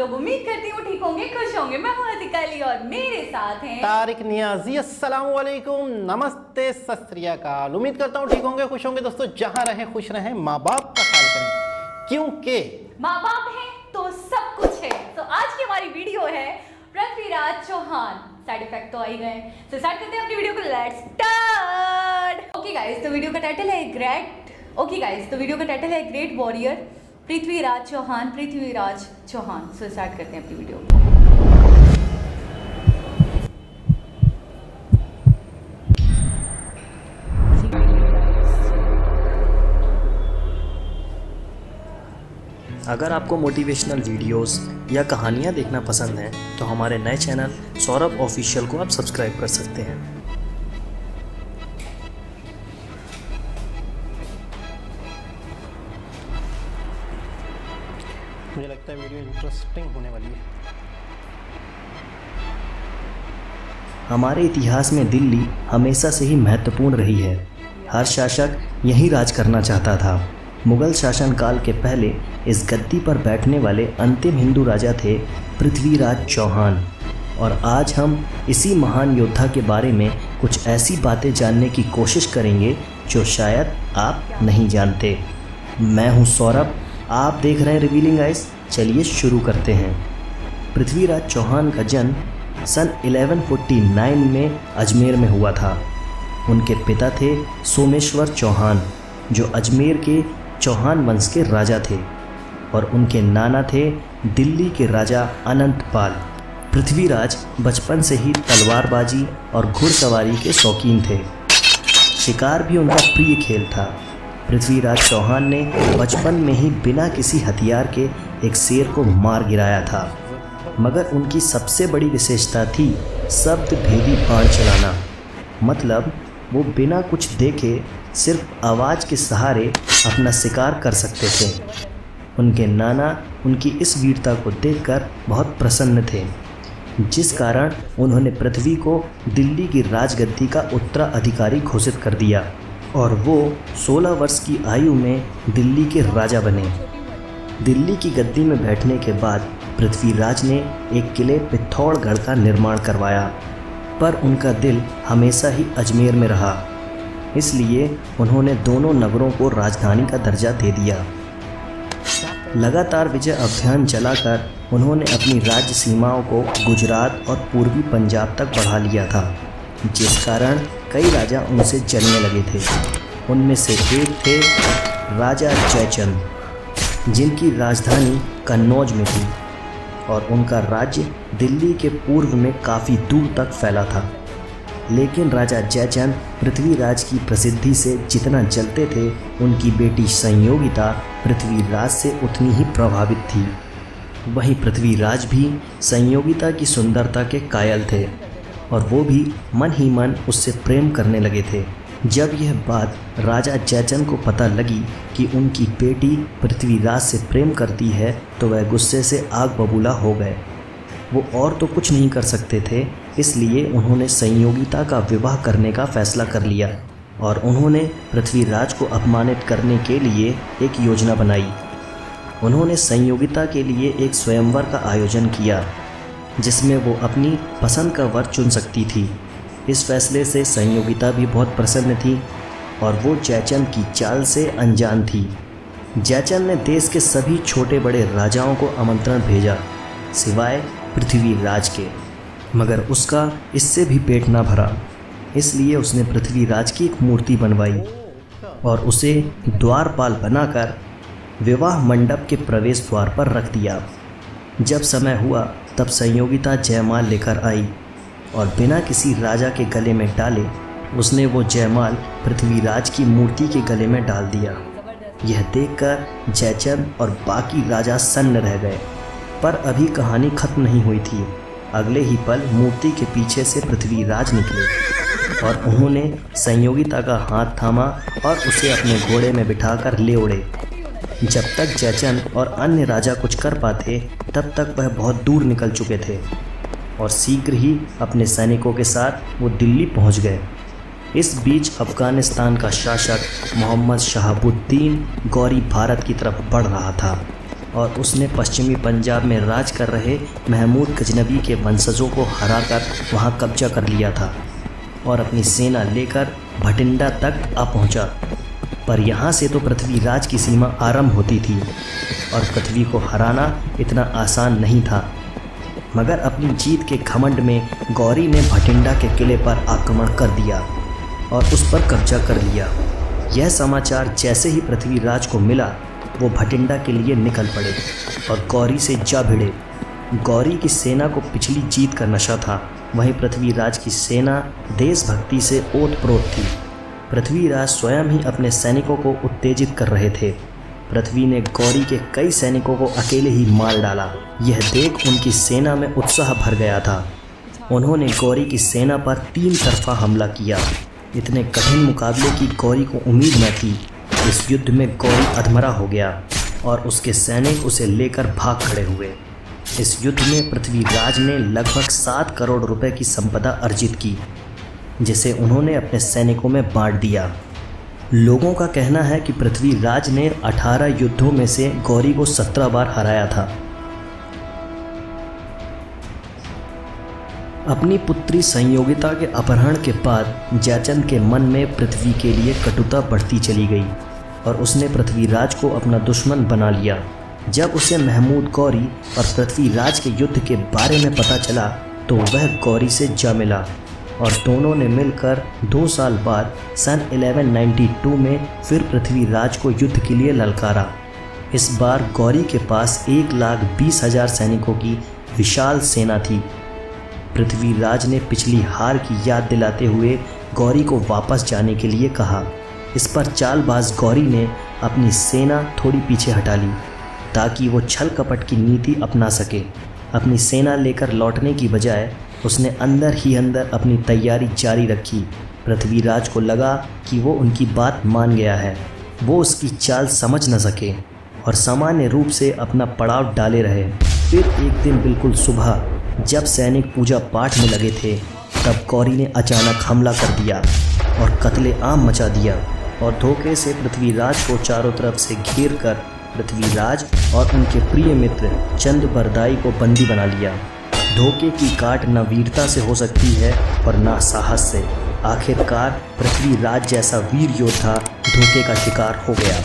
लोग उम्मीद करती हूँ ठीक होंगे, खुश होंगे। मैं हूँ अतिका अली और मेरे साथ हैं तारिक नियाजी। अस्सलाम वालेकुम, नमस्ते, सत श्री अकाल। उम्मीद करता हूँ ठीक होंगे, खुश होंगे। दोस्तों, जहाँ रहे खुश रहें, माँ बाप का ख्याल करें, क्योंकि माँ बाप है तो सब कुछ है। तो आज की हमारी वीडियो है पृथ्वीराज चौहान। साइड इफेक्ट तो आ ही गए, तो स्टार्ट करते हैं अपनी वीडियो को। Let's start. ओके गाइस, तो वीडियो का टाइटल है great warrior Prithviraj Chauhan. So start करते हैं अपनी वीडियो। अगर आपको मोटिवेशनल वीडियोस या कहानियाँ देखना पसंद हैं तो हमारे नए चैनल सौरभ ऑफिशियल को आप सब्सक्राइब कर सकते हैं। मुझे लगता है वीडियो इंटरेस्टिंग होने वाली है। हमारे इतिहास में दिल्ली हमेशा से ही महत्वपूर्ण रही है। हर शासक यहीं राज करना चाहता था। मुगल शासनकाल के पहले इस गद्दी पर बैठने वाले अंतिम हिंदू राजा थे पृथ्वीराज चौहान। और आज हम इसी महान योद्धा के बारे में कुछ ऐसी बातें जानने की कोशिश करेंगे जो शायद आप नहीं जानते। मैं हूं सौरभ, आप देख रहे हैं रिवीलिंग आइज। चलिए शुरू करते हैं। पृथ्वीराज चौहान का जन्म सन 1149 में अजमेर में हुआ था। उनके पिता थे सोमेश्वर चौहान, जो अजमेर के चौहान वंश के राजा थे, और उनके नाना थे दिल्ली के राजा अनंतपाल। पृथ्वीराज बचपन से ही तलवारबाजी और घुड़सवारी के शौकीन थे। शिकार भी उनका प्रिय खेल था। पृथ्वीराज चौहान ने बचपन में ही बिना किसी हथियार के एक शेर को मार गिराया था। मगर उनकी सबसे बड़ी विशेषता थी शब्द भेदी बाण चलाना। मतलब वो बिना कुछ देखे सिर्फ आवाज़ के सहारे अपना शिकार कर सकते थे। उनके नाना उनकी इस वीरता को देखकर बहुत प्रसन्न थे, जिस कारण उन्होंने पृथ्वी को दिल्ली की राजगद्दी का उत्तराधिकारी घोषित कर दिया और वो 16 वर्ष की आयु में दिल्ली के राजा बने। दिल्ली की गद्दी में बैठने के बाद पृथ्वीराज ने एक किले पिथौरागढ़ का निर्माण करवाया, पर उनका दिल हमेशा ही अजमेर में रहा। इसलिए उन्होंने दोनों नगरों को राजधानी का दर्जा दे दिया। लगातार विजय अभियान चलाकर उन्होंने अपनी राज्य सीमाओं को गुजरात और पूर्वी पंजाब तक बढ़ा लिया था, जिस कारण कई राजा उनसे जलने लगे थे। उनमें से एक थे राजा जयचंद, जिनकी राजधानी कन्नौज में थी और उनका राज्य दिल्ली के पूर्व में काफ़ी दूर तक फैला था। लेकिन राजा जयचंद पृथ्वीराज की प्रसिद्धि से जितना जलते थे, उनकी बेटी संयोगिता पृथ्वीराज से उतनी ही प्रभावित थी। वहीं पृथ्वीराज भी संयोगिता की सुंदरता के कायल थे और वो भी मन ही मन उससे प्रेम करने लगे थे। जब यह बात राजा जयचंद को पता लगी कि उनकी बेटी पृथ्वीराज से प्रेम करती है, तो वह गुस्से से आग बबूला हो गए। वो और तो कुछ नहीं कर सकते थे, इसलिए उन्होंने संयोगिता का विवाह करने का फैसला कर लिया और उन्होंने पृथ्वीराज को अपमानित करने के लिए एक योजना बनाई। उन्होंने संयोगिता के लिए एक स्वयंवर का आयोजन किया, जिसमें वो अपनी पसंद का वर चुन सकती थी। इस फैसले से संयोगिता भी बहुत प्रसन्न थी और वो जयचंद की चाल से अनजान थी। जयचंद ने देश के सभी छोटे बड़े राजाओं को आमंत्रण भेजा, सिवाय पृथ्वीराज के, मगर उसका इससे भी पेट ना भरा। इसलिए उसने पृथ्वीराज की एक मूर्ति बनवाई और उसे द्वारपाल बनाकर विवाह मंडप के प्रवेश द्वार पर रख दिया। जब समय हुआ तब संयोगिता जयमाल लेकर आई और बिना किसी राजा के गले में डाले उसने वो जयमाल पृथ्वीराज की मूर्ति के गले में डाल दिया। यह देखकर जयचंद और बाकी राजा सन्न रह गए। पर अभी कहानी खत्म नहीं हुई थी। अगले ही पल मूर्ति के पीछे से पृथ्वीराज निकले और उन्होंने संयोगिता का हाथ थामा और उसे अपने घोड़े में बिठाकर ले उड़े। जब तक जयचंद और अन्य राजा कुछ कर पाते, तब तक वह बहुत दूर निकल चुके थे और शीघ्र ही अपने सैनिकों के साथ वो दिल्ली पहुंच गए। इस बीच अफ़गानिस्तान का शासक मोहम्मद शहाबुद्दीन गौरी भारत की तरफ बढ़ रहा था। और उसने पश्चिमी पंजाब में राज कर रहे महमूद गजनबी के वंशजों को हराकर वहां कब्जा कर लिया था और अपनी सेना लेकर भटिंडा तक आ पहुंचा। पर यहाँ से तो पृथ्वीराज की सीमा आरंभ होती थी और पृथ्वी को हराना इतना आसान नहीं था। मगर अपनी जीत के घमंड में गौरी ने भटिंडा के किले पर आक्रमण कर दिया और उस पर कब्जा कर लिया। यह समाचार जैसे ही पृथ्वीराज को मिला, वो भटिंडा के लिए निकल पड़े और गौरी से जा भिड़े। गौरी की सेना को पिछली जीत का नशा था, वहीं पृथ्वीराज की सेना देशभक्ति से ओत-प्रोत थी। पृथ्वीराज स्वयं ही अपने सैनिकों को उत्तेजित कर रहे थे। पृथ्वी ने गौरी के कई सैनिकों को अकेले ही मार डाला। यह देख उनकी सेना में उत्साह भर गया था। उन्होंने गौरी की सेना पर 3 तरफा हमला किया। इतने कठिन मुकाबले की गौरी को उम्मीद न थी। इस युद्ध में गौरी अधमरा हो गया और उसके सैनिक उसे लेकर भाग खड़े हुए। इस युद्ध में पृथ्वीराज ने लगभग 7 करोड़ रुपए की संपदा अर्जित की, जिसे उन्होंने अपने सैनिकों में बांट दिया। लोगों का कहना है कि पृथ्वीराज ने 18 युद्धों में से गौरी को 17 बार हराया था। अपनी पुत्री संयोगिता के अपहरण के बाद जयचंद के मन में पृथ्वी के लिए कटुता बढ़ती चली गई और उसने पृथ्वीराज को अपना दुश्मन बना लिया। जब उसे महमूद गौरी और पृथ्वीराज के युद्ध के बारे में पता चला तो वह गौरी से जा मिला और दोनों ने मिलकर 2 साल बाद सन 1192 में फिर पृथ्वीराज को युद्ध के लिए ललकारा। इस बार गौरी के पास 1,20,000 सैनिकों की विशाल सेना थी। पृथ्वीराज ने पिछली हार की याद दिलाते हुए गौरी को वापस जाने के लिए कहा। इस पर चालबाज गौरी ने अपनी सेना थोड़ी पीछे हटा ली ताकि वो छल कपट की नीति अपना सके। अपनी सेना लेकर लौटने की बजाय उसने अंदर ही अंदर अपनी तैयारी जारी रखी। पृथ्वीराज को लगा कि वो उनकी बात मान गया है। वो उसकी चाल समझ न सके और सामान्य रूप से अपना पड़ाव डाले रहे। फिर एक दिन बिल्कुल सुबह जब सैनिक पूजा पाठ में लगे थे, तब गौरी ने अचानक हमला कर दिया और कत्ले आम मचा दिया और धोखे से पृथ्वीराज को चारों तरफ से घेर कर पृथ्वीराज और उनके प्रिय मित्र चंद बरदाई को बंदी बना लिया। धोखे की काट न वीरता से हो सकती है और न साहस से। आखिरकार पृथ्वीराज जैसा वीर योद्धा धोखे का शिकार हो गया।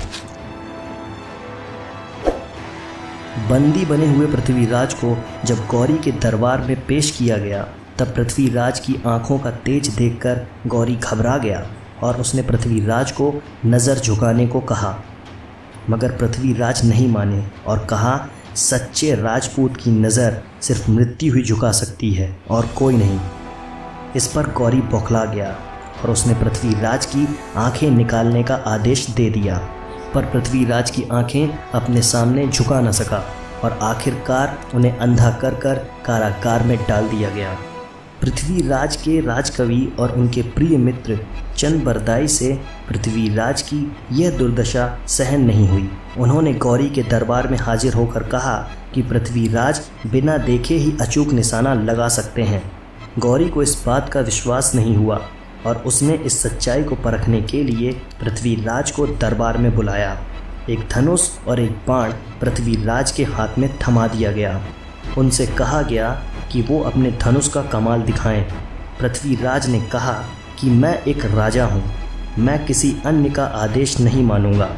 बंदी बने हुए पृथ्वीराज को जब गौरी के दरबार में पेश किया गया, तब पृथ्वीराज की आंखों का तेज देखकर गौरी घबरा गया और उसने पृथ्वीराज को नज़र झुकाने को कहा। मगर पृथ्वीराज नहीं माने और कहा, सच्चे राजपूत की नज़र सिर्फ मृत्यु ही झुका सकती है और कोई नहीं। इस पर गौरी बौखला गया और उसने पृथ्वीराज की आंखें निकालने का आदेश दे दिया, पर पृथ्वीराज की आंखें अपने सामने झुका न सका और आखिरकार उन्हें अंधा कर कर कारागार में डाल दिया गया। पृथ्वीराज के राजकवि और उनके प्रिय मित्र चंद बरदाई से पृथ्वीराज की यह दुर्दशा सहन नहीं हुई। उन्होंने गौरी के दरबार में हाजिर होकर कहा कि पृथ्वीराज बिना देखे ही अचूक निशाना लगा सकते हैं। गौरी को इस बात का विश्वास नहीं हुआ और उसने इस सच्चाई को परखने के लिए पृथ्वीराज को दरबार में बुलाया। एक धनुष और एक बाण पृथ्वीराज के हाथ में थमा दिया गया। उनसे कहा गया कि वो अपने धनुष का कमाल दिखाएं। पृथ्वीराज ने कहा कि मैं एक राजा हूँ, मैं किसी अन्य का आदेश नहीं मानूंगा।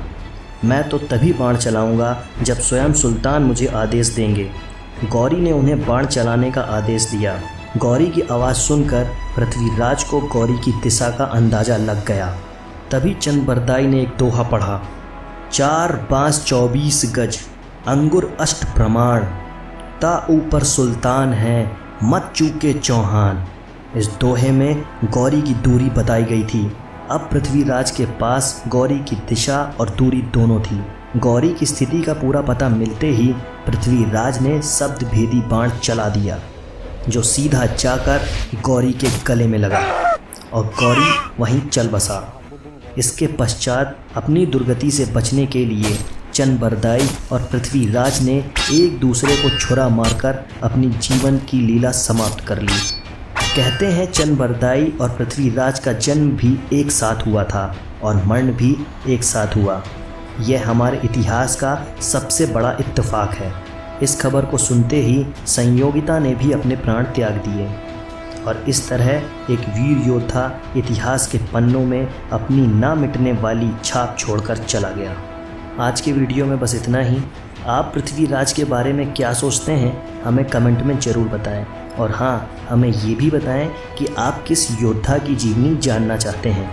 मैं तो तभी बाण चलाऊंगा जब स्वयं सुल्तान मुझे आदेश देंगे। गौरी ने उन्हें बाण चलाने का आदेश दिया। गौरी की आवाज़ सुनकर पृथ्वीराज को गौरी की दिशा का अंदाज़ा लग गया। तभी चंद बरदाई ने एक दोहा पढ़ा, 4 बांस 24 गज, अंगुर अष्ट प्रमाण, ता ऊपर सुल्तान है, मत चूके चौहान। इस दोहे में गौरी की दूरी बताई गई थी। अब पृथ्वीराज के पास गौरी की दिशा और दूरी दोनों थी। गौरी की स्थिति का पूरा पता मिलते ही पृथ्वीराज ने शब्द भेदी बाण चला दिया, जो सीधा जाकर गौरी के गले में लगा और गौरी वहीं चल बसा। इसके पश्चात अपनी दुर्गति से बचने के लिए चंद बरदाई और पृथ्वीराज ने एक दूसरे को छुरा मारकर अपनी जीवन की लीला समाप्त कर ली। कहते हैं चंद बरदाई और पृथ्वीराज का जन्म भी एक साथ हुआ था और मरण भी एक साथ हुआ। यह हमारे इतिहास का सबसे बड़ा इत्तेफाक है। इस खबर को सुनते ही संयोगिता ने भी अपने प्राण त्याग दिए और इस तरह एक वीर योद्धा इतिहास के पन्नों में अपनी ना मिटने वाली छाप छोड़कर चला गया। आज के वीडियो में बस इतना ही। आप पृथ्वीराज के बारे में क्या सोचते हैं हमें कमेंट में ज़रूर बताएं और हाँ, हमें ये भी बताएं कि आप किस योद्धा की जीवनी जानना चाहते हैं।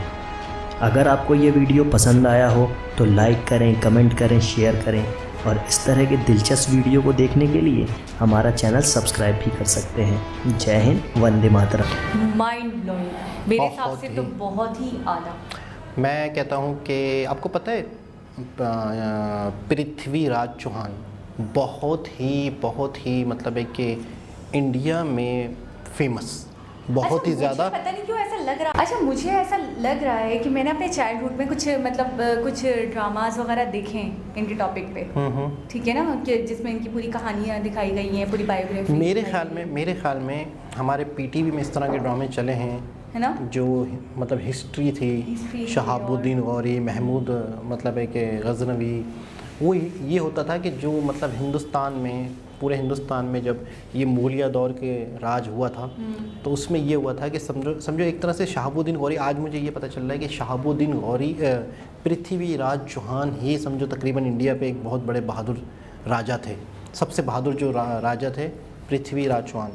अगर आपको ये वीडियो पसंद आया हो तो लाइक करें, कमेंट करें, शेयर करें और इस तरह के दिलचस्प वीडियो को देखने के लिए हमारा चैनल सब्सक्राइब भी कर सकते हैं। जय हिंद, वंदे मातरम। माइंड ब्लोइंग मेरे हिसाब से तो बहुत ही आला। मैं कहता हूँ कि आपको पता है पृथ्वीराज चौहान बहुत ही मतलब है कि इंडिया में फेमस बहुत ही ज़्यादा। पता नहीं क्यों ऐसा लग रहा। अच्छा, मुझे ऐसा लग रहा है कि मैंने अपने चाइल्डहुड में कुछ मतलब कुछ ड्रामास वगैरह देखे हैं इनके टॉपिक पे, ठीक है ना, कि जिसमें इनकी पूरी कहानियाँ दिखाई गई हैं, पूरी बायोग्राफी। मेरे ख्याल में हमारे पीटीवी में इस तरह के ड्रामे चले हैं, है ना, जो मतलब हिस्ट्री थी, शहाबुद्दीन गौरी, महमूद मतलब है कि गजनवी। वो ये होता था कि जो मतलब हिंदुस्तान में, पूरे हिंदुस्तान में जब ये मुगलिया दौर के राज हुआ था तो उसमें ये हुआ था कि समझो एक तरह से शहाबुद्दीन गौरी, आज मुझे ये पता चल रहा है कि शहाबुद्दीन गौरी पृथ्वीराज चौहान ही समझो तकरीबन इंडिया पे एक बहुत बड़े बहादुर राजा थे। सबसे बहादुर जो राजा थे पृथ्वीराज चौहान।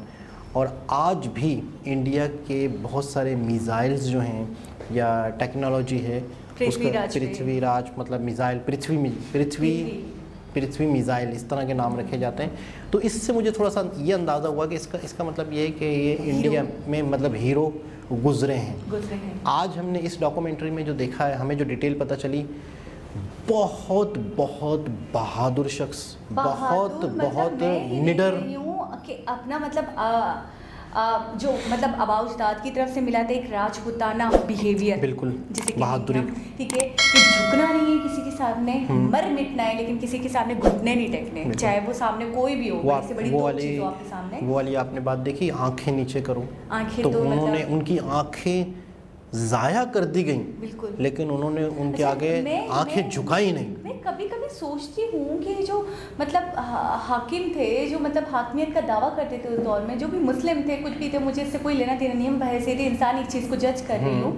और आज भी इंडिया के बहुत सारे मिसाइल्स जो हैं या टेक्नोलॉजी है उसका पृथ्वीराज मतलब मिसाइल, पृथ्वी मिसाइल, इस तरह के नाम रखे जाते हैं। तो इससे मुझे थोड़ा सा ये अंदाज़ा हुआ कि इसका मतलब ये है कि ये इंडिया में मतलब हीरो गुजरे हैं। आज हमने इस डॉक्यूमेंट्री में जो देखा है, हमें जो डिटेल पता चली, बहुत बहादुर शख्स, बहुत निडर, कि अपना मतलब जो मतलब अबाउजदाद की तरफ से मिला था एक राजपुताना बिहेवियर, बिल्कुल बहादुरी, ठीक है, कि झुकना नहीं है किसी के सामने, मर मिटना है, लेकिन किसी के सामने घुटने नहीं टेकने, चाहे वो सामने कोई भी हो। इससे बड़ी दो चीज़ हो आपके सामने। वो वाली आपने बात देखी, आंखें नीचे करो, आंखें तो उन्होंने उनकी आंखें ज़ाया कर दी गई, लेकिन उन्होंने उनके आगे आंखें झुकाई नहीं। मैं कभी कभी सोचती हूँ कि जो मतलब हाकिम थे, जो मतलब हाकिमियत का दावा करते थे उस दौर में, जो भी मुस्लिम थे, कुछ भी थे, मुझे इससे कोई लेना देना नहीं है, बहैसियत इंसान एक चीज़ को जज कर रही हूँ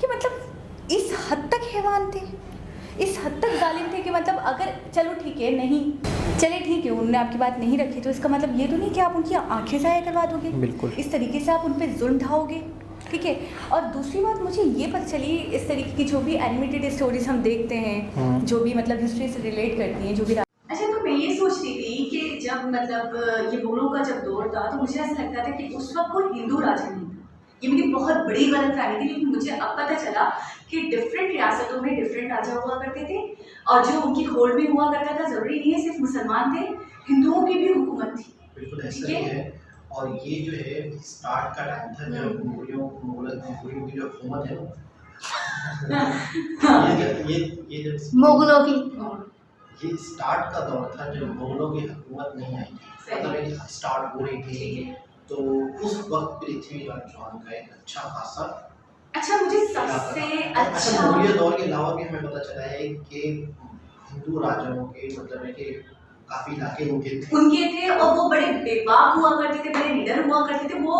कि मतलब इस हद तक हैवान थे, इस हद तक जालिम थे कि मतलब अगर चलो ठीक है, नहीं चले ठीक है, उन्होंने आपकी बात नहीं रखी तो इसका मतलब ये तो नहीं कि आप उनकी आंखें ज़ाया करवा दोगे, बिल्कुल इस तरीके से आप उन पर जुल्म ढाओगे, ठीक है। और दूसरी बात मुझे ये पता चली, इस तरीके की जो भी एनिमेटेड स्टोरीज हम देखते हैं, जो भी मतलब हिस्ट्री से रिलेट करती हैं, जो भी। अच्छा, तो मैं ये सोच रही थी कि जब मतलब ये मुगलों का जब दौर था तो मुझे ऐसा लगता था कि उस वक्त कोई हिंदू राजा नहीं था। ये मेरी बहुत बड़ी गलतफहमी थी, लेकिन मुझे अब पता चला कि डिफरेंट रियासतों में डिफरेंट राजा हुआ करते थे और जो उनकी होल्ड भी हुआ करता था, ज़रूरी नहीं है सिर्फ मुसलमान थे, हिंदुओं की भी हुकूमत थी। बिल्कुल ऐसा ही है। और ये जो है स्टार्ट का टाइम था जब मुगलों की जो हुकूमत है ये जब मुगलों की ये स्टार्ट का दौर था जब मुगलों की हुकूमत नहीं आई थी, मतलब स्टार्ट हो रही थी, तो उस वक्त पृथ्वीराज चौहान का एक अच्छा खासा मुझे सबसे अच्छा मुगलिया दौर के अलावा भी हमें पता चला है कि हिंदू राजाओं के मतलब है कि काफी इलाके उनके थे और वो बड़े बेबाक हुआ करते थे, बड़े निडर हुआ करते थे। वो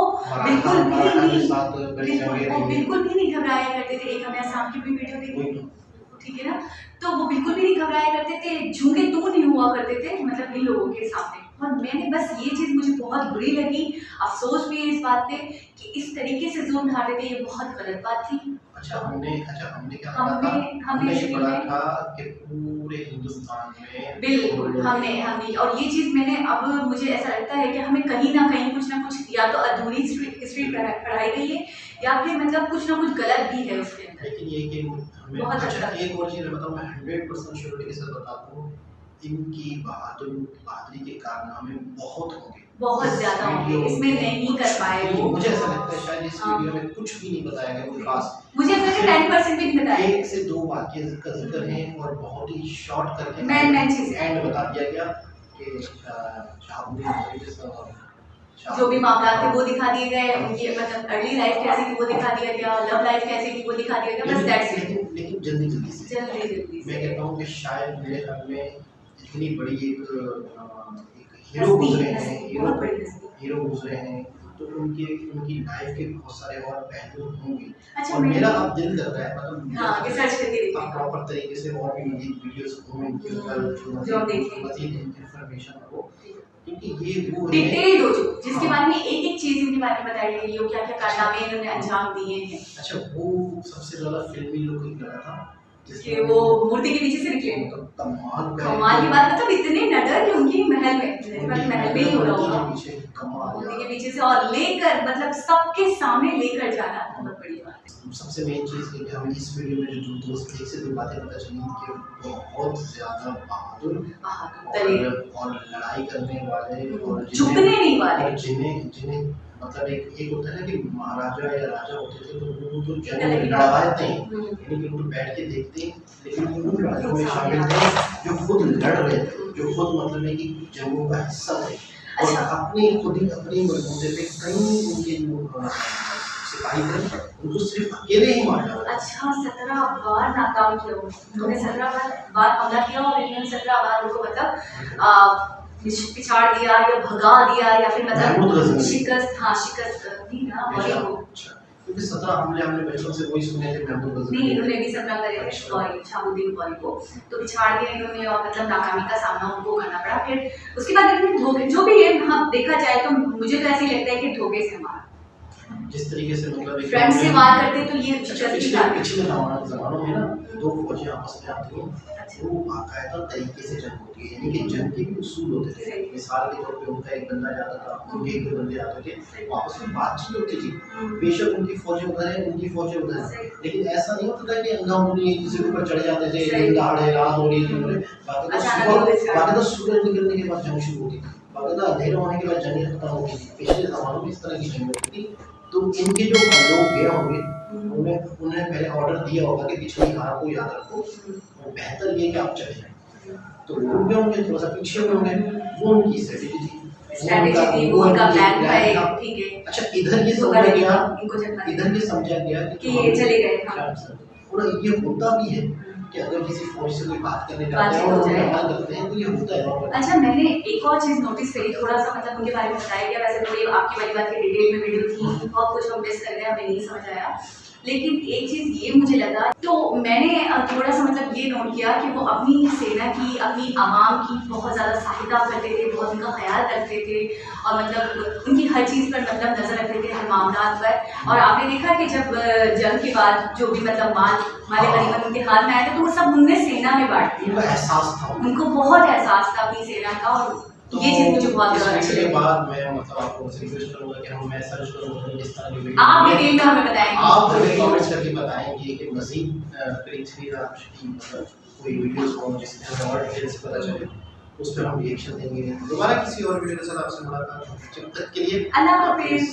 बिल्कुल भी नहीं घबराया करते थे। एक हमें आसाम की भी वीडियो देखी, ठीक है ना, तो वो बिल्कुल भी नहीं घबराया करते थे, झूठे तो नहीं हुआ करते थे मतलब इन लोगों के सामने। और मैंने बस ये चीज़ मुझे बहुत बुरी लगी, अफसोस भी है इस बात पे कि इस तरीके से जुल्म ढाते थे, ये बहुत गलत बात थी। हमने क्या हमने ये पढ़ा था कि पूरे हिंदुस्तान में बिल्कुल हमने और ये चीज़ मैंने, अब मुझे ऐसा लगता है कि हमें कहीं ना कुछ या तो अधूरी हिस्ट्री पढ़ाई गई है या फिर मतलब कुछ ना कुछ गलत भी है उसके अंदर। लेकिन ये कि हमें एक और चीज़ बताऊँ, मैं 100% श्योरिटी के साथ बताता हूँ, इनकी बहादुरी के कारनामे बहुत होंगे, बहुत ज़्यादा होंगे, इसमें नहीं कर पाए वो। मुझे ऐसा लगता है शायद इस वीडियो में कुछ भी नहीं बताया गया, कोई खास, मुझे 10% भी नहीं बताया, 1 से 2 वाक्य का जिक्र है और बहुत ही शॉर्ट करके मैं चीज़ एंड बता दिया गया कि शहाबुद्दीन गौरी जो भी मामला थे वो दिखा दिए गए, उनकी मतलब अर्ली लाइफ कैसी थी वो दिखा दिया गया, लव लाइफ कैसी थी वो दिखा दिया गया, बस दैट्स इट। लेकिन जल्दी जल्दी से जल्दी मैं कहता हूँ कि शायद मेरे ख्याल में इतनी बड़ी एक हीरो हस्ती, गुजरे हैं, हस्ती, बहुत बड़ी हस्ती। हीरो गुजरे हैं, तो उनकी लाइफ के बहुत सारे और पहलू होंगे। अच्छा, और मेरा अब दिल कर रहा है, मतलब हाँ, कि सर्च करके देखते हैं। प्रॉपर तरीके से और भी मुझे वीडियोस जो हम देखें। मज़ीद इन्फॉर्मेशन हो, क्योंकि ये वो है डिटेल्ड हो जो जिसके हाँ। बारे में एक एक चीज इनके बारे में बताई गई हो, क्या क्या कारनामे इन्होंने अंजाम दिए हैं, अच्छा वो सबसे ज़्यादा फिल्मी लुक लगा था कि वो मूर्ति के पीछे से निकले। तो कमाल कमाल की बात, मतलब इतने नडर कि उनकी महल में ही हो रहा होगा, पीछे कमाल मूर्ति के पीछे से, और लेकर मतलब सबके सामने लेकर जाना बहुत बड़ी बात है। सबसे मेन चीज़ कि हमें इस वीडियो में जो दोस्त एक से दो बातें पता चली कि बहुत ज़्यादा बहादुर और लड़ाई करने वाले और झुकने नहीं वाले, और जिन्हें मतलब एक होता है ना कि महाराजा या राजा होते थे तो वो तो जंग लड़वाते हैं, यानी कि उनको बैठ के देखते हैं, लेकिन उन लड़ाइयों में शामिल थे जो खुद लड़ रहे थे, जो खुद मतलब है कि जंगों का हिस्सा थे, और अपनी बलबूते पे कई उनके जो सिपाही थे उनको सिर्फ अकेले ही मार डाला। अच्छा 17 बार नाकाम किया उन्होंने, 17 बार हमला किया और इन्होंने 17 बार उनको मतलब पिछाड़ दिया या भगा दिया या फिर मतलब शिकस्त दी ना वही को। क्योंकि 17 हमले हमने बचपन से वही सुने थे महमूद गजनवी नहीं, इन्होंने भी 17 करे शहाबुद्दीन गौरी को तो पिछाड़ दिया इन्होंने, और मतलब नाकामी का सामना उनको करना पड़ा। फिर उसके बाद इन्होंने धोखे, जो भी है हाँ देखा जाए तो मुझे तो ऐसे ही लगता है कि धोखे से मारा, जिस तरीके से मतलब फ्रेंड से वार करते तो ये पिछले ज़मानों में ना दो फौजें आपस में आती हैं, वो बाकायदा तरीके से जंग होती है, यानी कि जंग के भी उसूल होते थे। मिसाल के तौर पे उनका एक बंदा जाता था, उनके एक दो बंदे आते थे, आपस में बातचीत होती थी, बेशक उनकी फौजें उधर है, उनकी फौजें उधर है, लेकिन ऐसा नहीं होता था कि अंधाधुंधी एक दूसरे के ऊपर चढ़ जाते थे, दिन दहाड़े रात हो रही थी, बाकायदा सूरज निकलने के बाद जंग शुरू होती थी, बाकायदा अंधेरा होने के बाद जंग खत्म होती थी। पिछले ज़मानों में इस तरह की जंग होती थी। तो इनके जो लोग गए होंगे उन्हें पहले ऑर्डर दिया होगा कि पिछली हार को याद रखो, और बेहतर ये कि आप चले जाएं, तो वो भी होंगे थोड़ा सा पीछे में होंगे, वो उनकी स्ट्रेटेजी थी, वो उनका प्लान था, ठीक है। अच्छा इधर ये समझा गया कि ये चले गए, और ये होता भी है कि अगर किसी फौज से कोई बात करने जाते हैं और उन्हें करते हैं तो ये होता है। अच्छा मैंने एक और चीज़ नोटिस करी, थोड़ा सा मतलब उनके बारे में बताया गया, वैसे थोड़ी आपकी वाली बात की डिटेल में वीडियो थी, बहुत कुछ हम मिस कर गए, हमें नहीं समझ आया, लेकिन एक चीज़ ये मुझे लगा, तो मैंने थोड़ा सा मतलब ये नोट किया कि वो अपनी सेना की, अपनी आवाम की बहुत ज़्यादा सहायता करते थे, बहुत उनका ख्याल रखते थे, और मतलब उनकी हर चीज़ पर मतलब नज़र रखते थे, हर मामला पर। और आपने देखा कि जब जंग के बाद जो भी मतलब माले गनीमत उनके हाथ में आए थे तो वो सब उनने सेना में बांट दिया, उनको एहसास था, उनको बहुत एहसास था अपनी सेना का, और ये चीज़ मुझे बहुत ज़्यादा अच्छी लगी। बाद मैं मतलब आपको रिक्वेस्ट करूंगा कि मैं सर्च करूंगा इस तरह की वीडियो आप डिटेल में हमें बताएंगे, आप हमें कमेंट्स करके बताएंगे कि मज़ीद पृथ्वीराज की मतलब कोई वीडियोस हो जिसमें हमें और डिटेल्स पता चले, उस पर हम रिएक्शन देंगे। दोबारा किसी और वीडियो के साथ आपसे मुलाकात होगी, जब तक के लिए अल्लाह हाफिज़।